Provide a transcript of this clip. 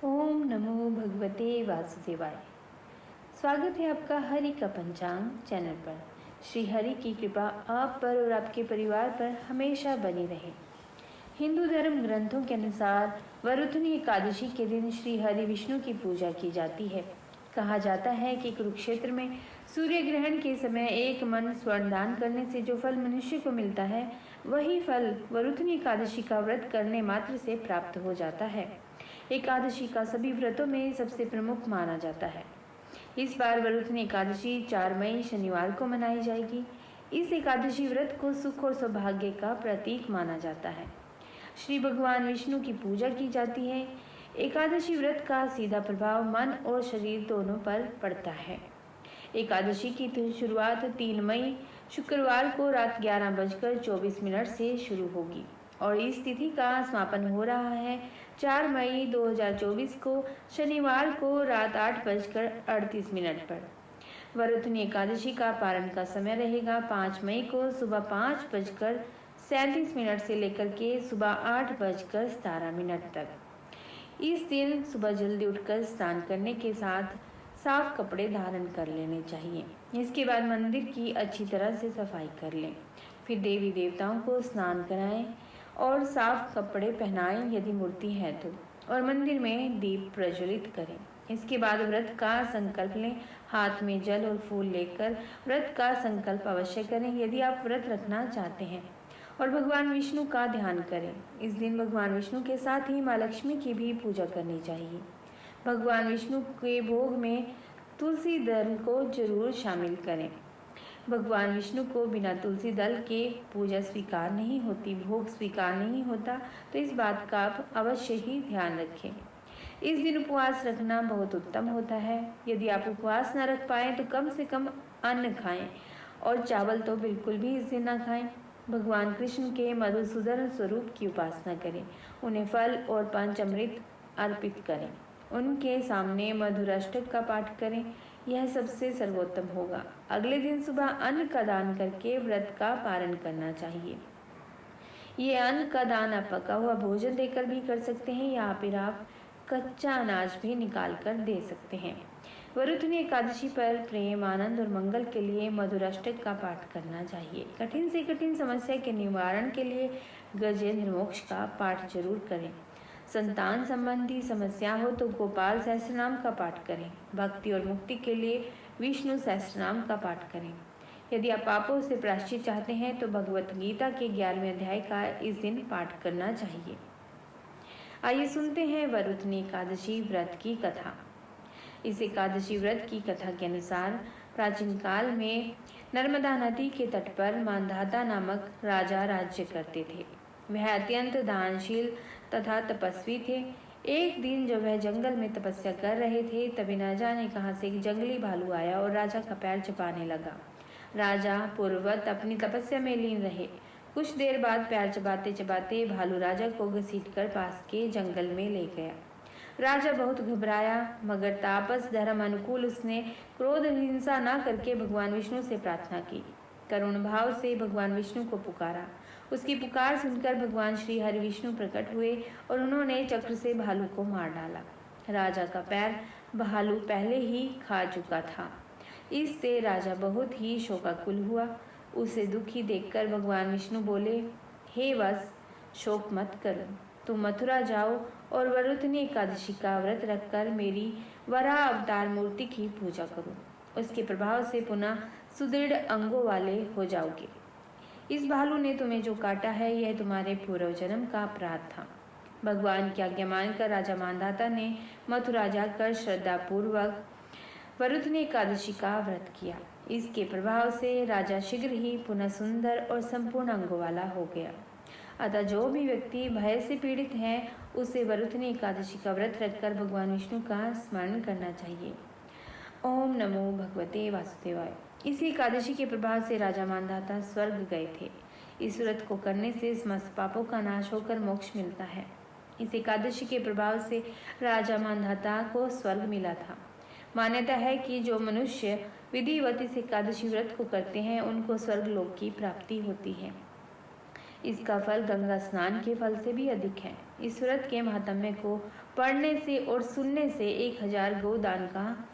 ओम नमो भगवते वासुदेवाय। स्वागत है आपका हरि का पंचांग चैनल पर। श्री हरि की कृपा आप पर और आपके परिवार पर हमेशा बनी रहे। हिंदू धर्म ग्रंथों के अनुसार वरुथनी एकादशी के दिन श्री हरि विष्णु की पूजा की जाती है। कहा जाता है कि कुरुक्षेत्र में सूर्य ग्रहण के समय एक मन स्वर्ण दान करने से जो फल मनुष्य को मिलता है, वही फल वरुथनी एकादशी का व्रत करने मात्र से प्राप्त हो जाता है। एकादशी का सभी व्रतों में सबसे प्रमुख माना जाता है। इस बार वरुथनी एकादशी 4 मई शनिवार को मनाई जाएगी। इस एकादशी व्रत को सुख और सौभाग्य का प्रतीक माना जाता है। श्री भगवान विष्णु की पूजा की जाती है। एकादशी व्रत का सीधा प्रभाव मन और शरीर दोनों पर पड़ता है। एकादशी की शुरुआत 3 मई शुक्रवार को रात 11:24 से शुरू होगी और इस तिथि का समापन हो रहा है 4 मई 2024 को शनिवार को रात 8:38 पर। वरुथनी एकादशी का पारण का समय रहेगा 5 मई को सुबह 5:37 से लेकर के सुबह 8:17 तक। इस दिन सुबह जल्दी उठकर स्नान करने के साथ साफ कपड़े धारण कर लेने चाहिए। इसके बाद मंदिर की अच्छी तरह से सफाई कर लें। फिर देवी देवताओं को स्नान कराएं और साफ कपड़े पहनाएं यदि मूर्ति है तो, और मंदिर में दीप प्रज्वलित करें। इसके बाद व्रत का संकल्प लें। हाथ में जल और फूल लेकर व्रत का संकल्प अवश्य करें यदि आप व्रत रखना चाहते हैं, और भगवान विष्णु का ध्यान करें। इस दिन भगवान विष्णु के साथ ही माँ लक्ष्मी की भी पूजा करनी चाहिए। भगवान विष्णु के भोग में तुलसी दल को जरूर शामिल करें। भगवान विष्णु को बिना तुलसी दल के पूजा स्वीकार नहीं होती, भोग स्वीकार नहीं होता, तो इस बात का आप अवश्य ही ध्यान रखें। इस दिन उपवास रखना बहुत उत्तम होता है। यदि आप उपवास न रख पाए तो कम से कम अन्न खाएं और चावल तो बिल्कुल भी इस दिन न खाएं। भगवान कृष्ण के मधुसूदन स्वरूप की उपासना करें, उन्हें फल और पंचामृत अर्पित करें, उनके सामने मधुराष्टक का पाठ करें, यह सबसे सर्वोत्तम होगा। अगले दिन सुबह अन्न का दान करके व्रत का पारण करना चाहिए। ये अन्न का दान आप पका हुआ भोजन देकर भी कर सकते हैं या फिर आप कच्चा अनाज भी निकाल कर दे सकते हैं। वरुथनी एकादशी पर प्रेम, आनंद और मंगल के लिए मधुराष्टक का पाठ करना चाहिए। कठिन से कठिन समस्या के निवारण के लिए गजेंद्र मोक्ष का पाठ जरूर करें। संतान संबंधी समस्या हो तो गोपाल सहस्त्रनाम का पाठ करें। भक्ति और मुक्ति के लिए विष्णु सहस्त्रनाम का पाठ करें। यदि आप पापों से प्रायश्चित चाहते हैं तो भगवत गीता के 11वें अध्याय का इस दिन पाठ करना चाहिए। आइए सुनते हैं वरुथनी एकादशी व्रत की कथा। इस एकादशी व्रत की कथा के अनुसार प्राचीन काल में नर्मदा नदी के तट पर मांधाता नामक राजा राज्य करते थे। वह अत्यंत दानशील तथा तपस्वी थे। एक दिन जब वह जंगल में तपस्या कर रहे थे, तभी न जाने कहां से एक जंगली भालू आया और राजा का पैर चबाने लगा। राजा पूर्ववत अपनी तपस्या में लीन रहे। कुछ देर बाद पैर चबाते चबाते भालू राजा को घसीटकर पास के जंगल में ले गया। राजा बहुत घबराया, मगर तापस धर्म अनुकूल उसने क्रोध हिंसा न करके भगवान विष्णु से प्रार्थना की। करुण भाव से भगवान विष्णु को पुकारा। उसकी पुकार सुनकर भगवान श्री हरि विष्णु प्रकट हुए और उन्होंने चक्र से भालू को मार डाला। राजा का पैर भालू पहले ही खा चुका था। इससे राजा बहुत ही शोकाकुल हुआ। उसे दुखी देखकर भगवान विष्णु बोले, हे वत्स, शोक मत करो, तुम मथुरा जाओ और वरुथनी एकादशी का व्रत रखकर मेरी वराह अवतार मूर्ति की पूजा करो। उसके प्रभाव से पुनः सुदृढ़ अंगों वाले हो जाओगे। इस भालू ने तुम्हें जो काटा है, यह तुम्हारे पूर्व जन्म का अपराध था। भगवान की आज्ञा मानकर राजा मांधाता ने मथुरा जाकर श्रद्धा पूर्वक वरुथनी एकादशी का व्रत किया। इसके प्रभाव से राजा शीघ्र ही पुनः सुंदर और संपूर्ण अंगों वाला हो गया। अतः जो भी व्यक्ति भय से पीड़ित है, उसे वरुथनी एकादशी का व्रत रखकर भगवान विष्णु का स्मरण करना चाहिए। ओम नमो भगवते वासुदेवाय। इसी एकादशी के प्रभाव से राजा मांधाता स्वर्ग गए थे। इस व्रत को करने से समस्त पापों का नाश होकर मोक्ष मिलता है। इस एकादशी के प्रभाव से राजा मांधाता को स्वर्ग मिला था। मान्यता है कि जो मनुष्य विधिवत इस एकादशी व्रत को करते हैं, उनको स्वर्ग लोक की प्राप्ति होती है। इसका फल गंगा स्नान के फल से भी अधिक है। इस व्रत के महात्म्य को पढ़ने से और सुनने से 1000 गोदान का